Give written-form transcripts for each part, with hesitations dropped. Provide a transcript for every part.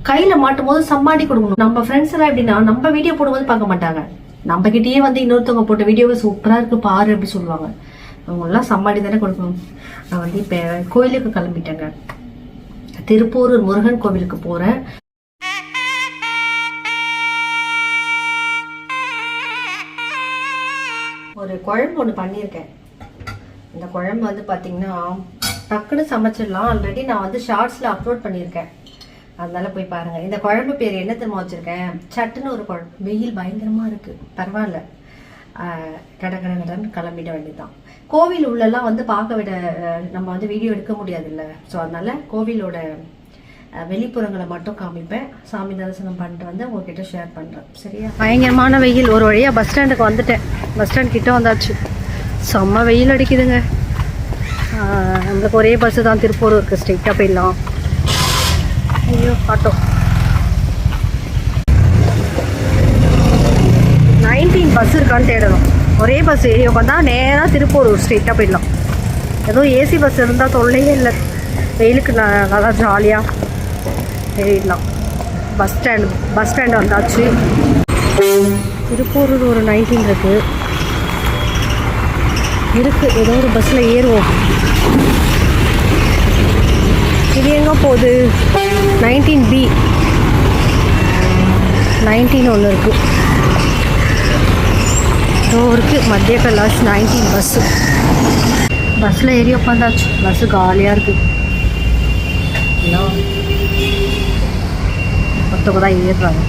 கையில மாட்டும் போது சம்மாடி கொடுக்கணும். நம்ம ஃப்ரெண்ட்ஸ் எல்லாம் எப்படின்னா நம்ம வீடியோ போடும்போது பார்க்க மாட்டாங்க, நம்ம கிட்டயே வந்து இன்னொருத்தவங்க போட்ட வீடியோவை சூப்பரா இருக்கு பாரு அப்படி சொல்லுவாங்க. அவங்க எல்லாம் சம்மாடி தானே கொடுக்கணும். நான் வந்து இப்ப கோயிலுக்கு கிளம்பிட்டேங்க. திருப்பூரூர் முருகன் கோவிலுக்கு போறேன். ஒரு குழம்பு ஒன்று பண்ணியிருக்கேன். இந்த குழம்பு வந்து பார்த்தீங்கன்னா டக்குன்னு சமைச்சிடலாம். ஆல்ரெடி நான் வந்து ஷார்ட்ஸில் அப்லோட் பண்ணியிருக்கேன், அதனால போய் பாருங்க. இந்த குழம்பு பேர் என்ன தெரியுமா வச்சிருக்கேன்? சட்டுன்னு ஒரு குழம்பு. வெயில் பயங்கரமாக இருக்குது, பரவாயில்ல, கடன்னு கிளம்பிட வேண்டியதுதான். கோவில் உள்ளெல்லாம் வந்து பார்க்க விட நம்ம வந்து வீடியோ எடுக்க முடியாது இல்லை. ஸோ அதனால கோவிலோட வெளிப்புறங்களை மட்டும் காமிப்பேன். சாமி தரிசனம் பண்ணிட்டு வந்து உங்ககிட்ட ஷேர் பண்ணுறேன், சரியா? பயங்கரமான வெயில். ஒரு வழியாக பஸ் ஸ்டாண்டுக்கு வந்துட்டேன். பஸ் ஸ்டாண்ட் கிட்ட வந்தாச்சு. செம்ம வெயில் அடிக்குதுங்க. நம்மளுக்கு ஒரே பஸ்ஸு தான் திருப்பூருக்கு, ஸ்ட்ரெயிட்டாக போயிடலாம். ஐயோ ஆட்டோ 19 பஸ் இருக்கான்னு தேடணும். ஒரே பஸ் ஏறி உட்காந்தா நேராக திருப்பூர் ஸ்ட்ரெயிட்டாக போயிடலாம். ஏதோ ஏசி பஸ் இருந்தால் தொல்லையே இல்லை. வெயிலுக்கு நல்லா ஜாலியாக ஏறிடலாம். பஸ் ஸ்டாண்டு வந்தாச்சு. திருப்பூர் ஒரு 19 இருக்குது. ஏதோ ஒரு பஸ்ஸில் ஏறுவோம். இது எங்கே போகுது? 19B 19 ஒன்று இருக்குது. இருக்குது மத்திய கலாஸ் 19 பஸ்ஸு. பஸ்ஸில் ஏறி உட்காந்தாச்சு. பஸ்ஸு காலியாக இருக்குது. ஒருத்தவங்க தான் ஏறுறாங்க.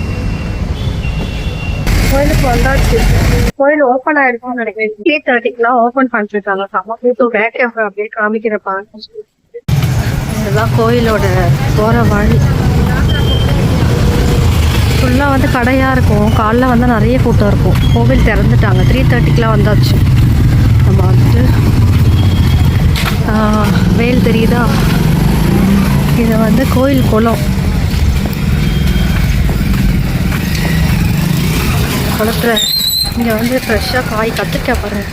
கோயிலுக்கு வந்தாச்சு. கோயில் ஓப்பன் ஆகிருக்கும்னு நினைக்கிறேன். 3:30க்குலாம் ஓப்பன் பண்ணிருக்காங்க. பேக் கேமரா அப்படியே காமிக்கிறப்பா. இதுதான் கோயிலோட போகிற வழி. ஃபுல்லாக வந்து கடையாக இருக்கும். காலைல வந்து நிறைய கூட்டம் இருக்கும். கோவில் திறந்துட்டாங்க. 3:30க்குலாம் வந்தாச்சு. நம்ம வந்துட்டு வேல் தெரியுதா? இது வந்து கோயில் குளம். குளத்தில் இங்கே வந்து ஃப்ரெஷ்ஷாக காய் கத்திரிக்காய் பாருங்க.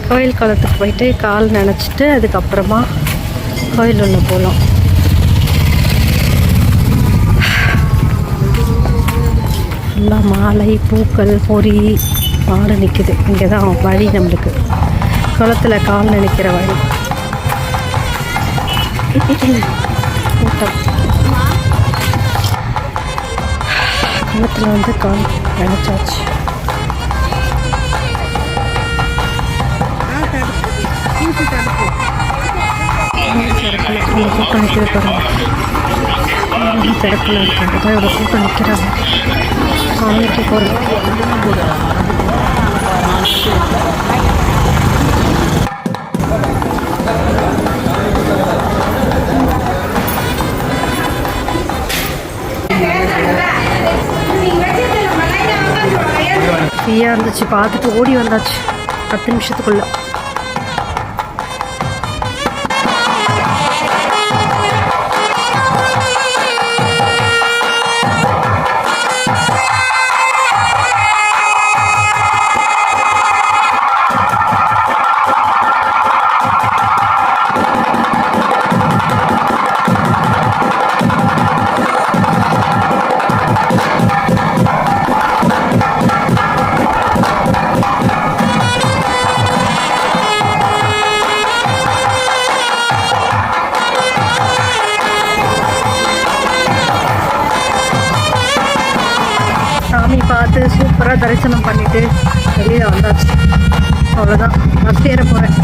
கோயில் குளத்துக்கு போயிட்டு கால் நினச்சிட்டு அதுக்கப்புறமா கோயில் உள்ள போகலாம். ஃபுல்லாக மாலை, பூக்கள், பொறி, மாடு நிற்குது. இங்கே தான் வழி நம்மளுக்கு. குளத்தில் கால் நினைக்கிற வழி. கூட்டம் குளத்தில் வந்து கால் நினைச்சாச்சு. கூட்டம் நிற்கிது பாருங்க. திறப்பில் இருக்கிறது இவ்வளோ கூட்டம் நிற்கிறாங்க. சாமிக்கு போகிறோம். ஃப்ரீயாக இருந்துச்சு. பார்த்துட்டு ஓடி வந்தாச்சு 10 நிமிஷத்துக்குள்ள. சாமி பார்த்து சூப்பராக தரிசனம் பண்ணிவிட்டு வெளியே வந்தாச்சு. அவ்வளோதான். பஸ் ஏற போகிறேன்.